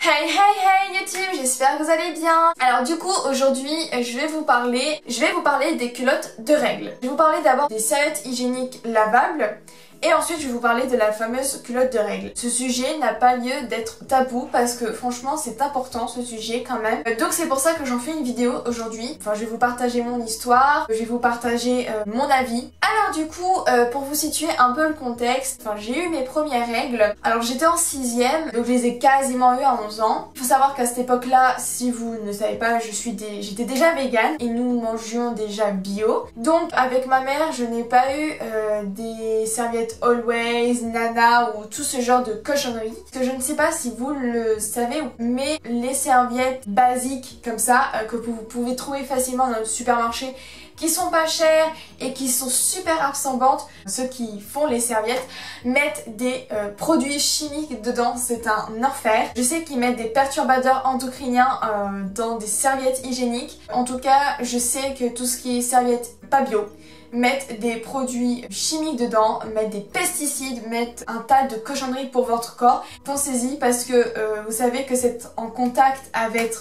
Hey hey hey YouTube, j'espère que vous allez bien. Alors du coup aujourd'hui je vais vous parler des culottes de règles. Je vais vous parler d'abord des serviettes hygiéniques lavables et ensuite je vais vous parler de la fameuse culotte de règles. Ce sujet n'a pas lieu d'être tabou parce que franchement c'est important ce sujet quand même. Donc c'est pour ça que j'en fais une vidéo aujourd'hui. Enfin je vais vous partager mon histoire, je vais vous partager mon avis. Alors du coup pour vous situer un peu le contexte, j'ai eu mes premières règles. Alors j'étais en 6ème, donc je les ai quasiment eues à 11 ans. Il faut savoir qu'à cette époque là, si vous ne savez pas, j'étais déjà végane et nous mangions déjà bio. Donc avec ma mère je n'ai pas eu des serviettes Always, Nana ou tout ce genre de cochonneries. Parce que je ne sais pas si vous le savez, mais les serviettes basiques comme ça que vous pouvez trouver facilement dans le supermarché, qui sont pas chères et qui sont super absorbantes, ceux qui font les serviettes mettent des produits chimiques dedans, c'est un enfer. Je sais qu'ils mettent des perturbateurs endocriniens dans des serviettes hygiéniques. En tout cas, je sais que tout ce qui est serviettes pas bio mettent des produits chimiques dedans, mettent des pesticides, mettent un tas de cochonneries pour votre corps. Pensez-y parce que vous savez que c'est en contact avec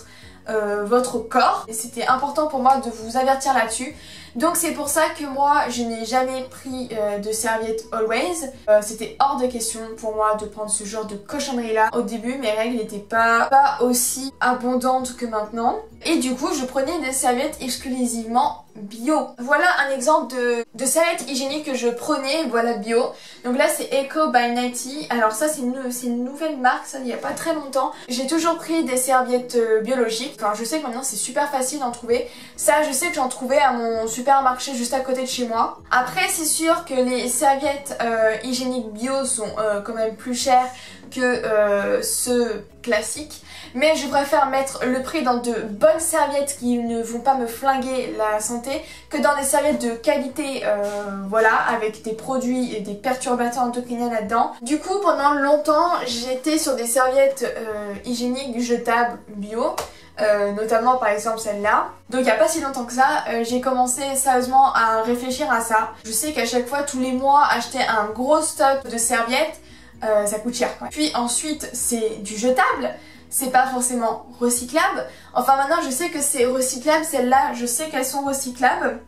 votre corps et c'était important pour moi de vous avertir là-dessus. Donc c'est pour ça que moi je n'ai jamais pris de serviettes Always. C'était hors de question pour moi de prendre ce genre de cochonnerie là. Au début mes règles n'étaient pas aussi abondantes que maintenant et du coup je prenais des serviettes exclusivement bio. Voilà un exemple de serviettes hygiéniques que je prenais, voilà bio. Donc là c'est Eco by Nighty. Alors ça c'est une nouvelle marque, ça il n'y a pas très longtemps. J'ai toujours pris des serviettes biologiques. Enfin je sais que maintenant c'est super facile d'en trouver. Ça je sais que j'en trouvais à mon supermarché juste à côté de chez moi. Après c'est sûr que les serviettes hygiéniques bio sont quand même plus chères que ceux classiques. Mais je préfère mettre le prix dans de bonnes serviettes qui ne vont pas me flinguer la santé que dans des serviettes de qualité, voilà, avec des produits et des perturbateurs endocriniens là-dedans. Du coup, pendant longtemps, j'étais sur des serviettes hygiéniques jetables bio. Notamment par exemple celle-là. Donc il n'y a pas si longtemps que ça, j'ai commencé sérieusement à réfléchir à ça. Je sais qu'à chaque fois, tous les mois, acheter un gros stock de serviettes, ça coûte cher quoi. Puis ensuite, c'est du jetable. C'est pas forcément recyclable. Enfin maintenant je sais que c'est recyclable, celles-là je sais qu'elles sont recyclables.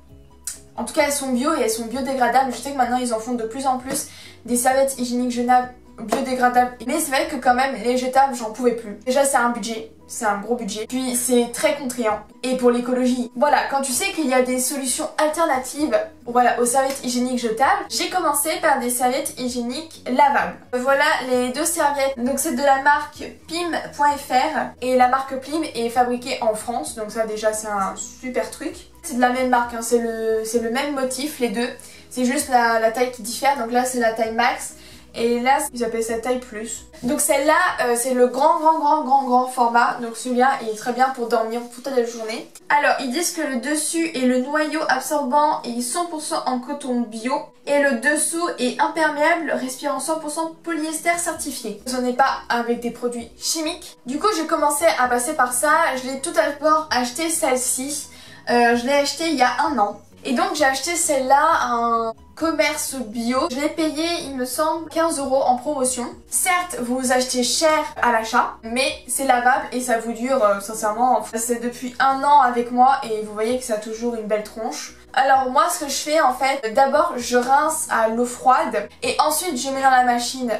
En tout cas elles sont bio et elles sont biodégradables. Je sais que maintenant ils en font de plus en plus des serviettes hygiéniques jetables biodégradables. Mais c'est vrai que quand même les jetables j'en pouvais plus. Déjà c'est un budget, c'est un gros budget. Puis c'est très contraignant. Et pour l'écologie, voilà, quand tu sais qu'il y a des solutions alternatives, voilà, aux serviettes hygiéniques jetables, j'ai commencé par des serviettes hygiéniques lavables. Voilà les deux serviettes. Donc c'est de la marque Pim.fr et la marque Pim est fabriquée en France. Donc ça déjà c'est un super truc. C'est de la même marque, hein, c'est le même motif les deux. C'est juste la taille qui diffère. Donc là c'est la taille max. Et là, ils appellent ça taille plus. Donc celle-là, c'est le grand format. Donc celui-là, il est très bien pour dormir toute la journée. Alors, ils disent que le dessus est le noyau absorbant et 100% en coton bio. Et le dessous est imperméable, respirant 100% polyester certifié. Ce n'est pas avec des produits chimiques. Du coup, j'ai commencé à passer par ça. Je l'ai tout d'abord acheté celle-ci. Je l'ai acheté il y a 1 an. Et donc j'ai acheté celle-là à un commerce bio. Je l'ai payé, il me semble, 15 € en promotion. Certes, vous achetez cher à l'achat, mais c'est lavable et ça vous dure, sincèrement, c'est depuis 1 an avec moi et vous voyez que ça a toujours une belle tronche. Alors moi ce que je fais en fait, d'abord je rince à l'eau froide et ensuite je mets dans la machine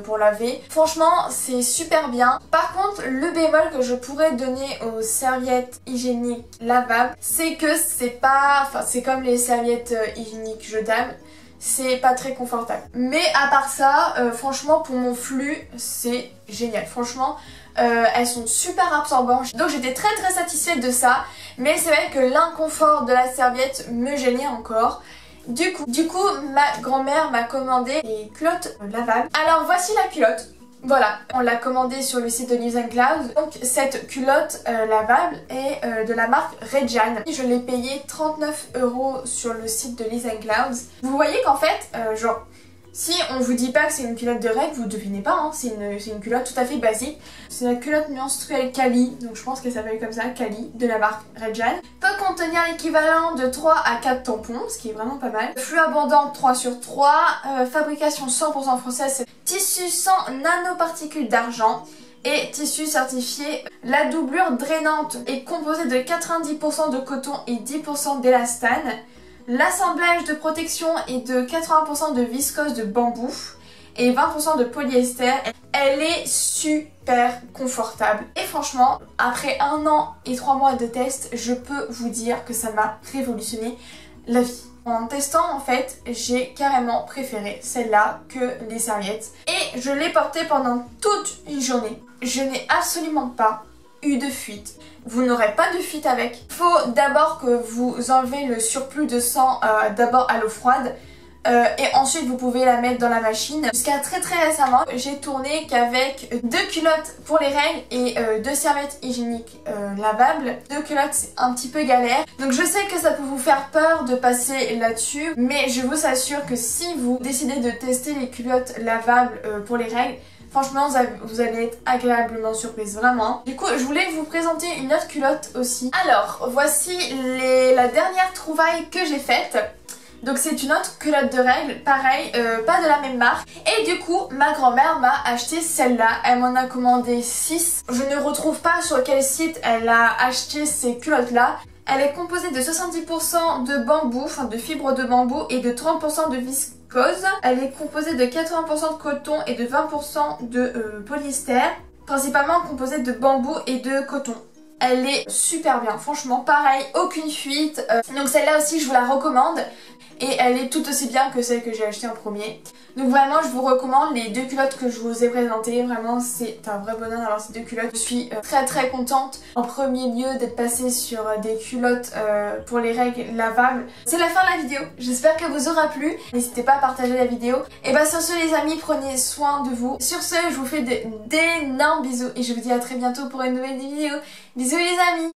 pour laver. Franchement c'est super bien. Par contre le bémol que je pourrais donner aux serviettes hygiéniques lavables, c'est que c'est pas, enfin c'est comme les serviettes hygiéniques jetables, c'est pas très confortable. Mais à part ça, franchement pour mon flux c'est génial. Franchement elles sont super absorbantes. Donc j'étais très satisfaite de ça. Mais c'est vrai que l'inconfort de la serviette me gênait encore. Du coup ma grand-mère m'a commandé des culottes lavables. Alors voici la culotte. Voilà, on l'a commandée sur le site de Liz & Cloud. Donc cette culotte lavable est de la marque Reggiane. Je l'ai payée 39 € sur le site de Liz & Cloud. Vous voyez qu'en fait, genre, si on vous dit pas que c'est une culotte de règles, vous devinez pas, hein, c'est une culotte tout à fait basique. C'est la culotte menstruelle Cali, donc je pense qu'elle s'appelle comme ça, Cali, de la marque Reggiane. Peut contenir l'équivalent de 3 à 4 tampons, ce qui est vraiment pas mal. Flux abondant 3/3, fabrication 100% française, tissu sans nanoparticules d'argent. et tissu certifié. La doublure drainante est composée de 90% de coton et 10% d'élastane. L'assemblage de protection est de 80% de viscose de bambou et 20% de polyester. Elle est super confortable. Et franchement, après 1 an et 3 mois de test, je peux vous dire que ça m'a révolutionné la vie. En testant, en fait, j'ai carrément préféré celle-là que les serviettes. Et je l'ai portée pendant toute une journée. Je n'ai absolument pas eu de fuite. Vous n'aurez pas de fuite avec. Il faut d'abord que vous enlevez le surplus de sang d'abord à l'eau froide. Et ensuite vous pouvez la mettre dans la machine. Jusqu'à très récemment, j'ai tourné qu'avec 2 culottes pour les règles et 2 serviettes hygiéniques lavables. 2 culottes, c'est un petit peu galère. Donc je sais que ça peut vous faire peur de passer là-dessus, mais je vous assure que si vous décidez de tester les culottes lavables pour les règles, franchement, vous allez être agréablement surprise, vraiment. Du coup, je voulais vous présenter une autre culotte aussi. Alors, voici la dernière trouvaille que j'ai faite. Donc c'est une autre culotte de règles, pareil, pas de la même marque. Et du coup, ma grand-mère m'a acheté celle-là. Elle m'en a commandé 6. Je ne retrouve pas sur quel site elle a acheté ces culottes-là. Elle est composée de 70% de bambou, enfin de fibres de bambou et de 30% de viscose. Elle est composée de 80% de coton et de 20% de polyester. Principalement composée de bambou et de coton. Elle est super bien, franchement, pareil, aucune fuite. Donc celle-là aussi, je vous la recommande. Et elle est tout aussi bien que celle que j'ai achetée en premier. Donc vraiment, je vous recommande les 2 culottes que je vous ai présentées. Vraiment, c'est un vrai bonheur d'avoir ces 2 culottes. Je suis très contente en premier lieu d'être passée sur des culottes pour les règles lavables. C'est la fin de la vidéo. J'espère qu'elle vous aura plu. N'hésitez pas à partager la vidéo. Et bah sur ce les amis, prenez soin de vous. Sur ce, je vous fais d'énormes bisous et je vous dis à très bientôt pour une nouvelle vidéo. Bisous les amis!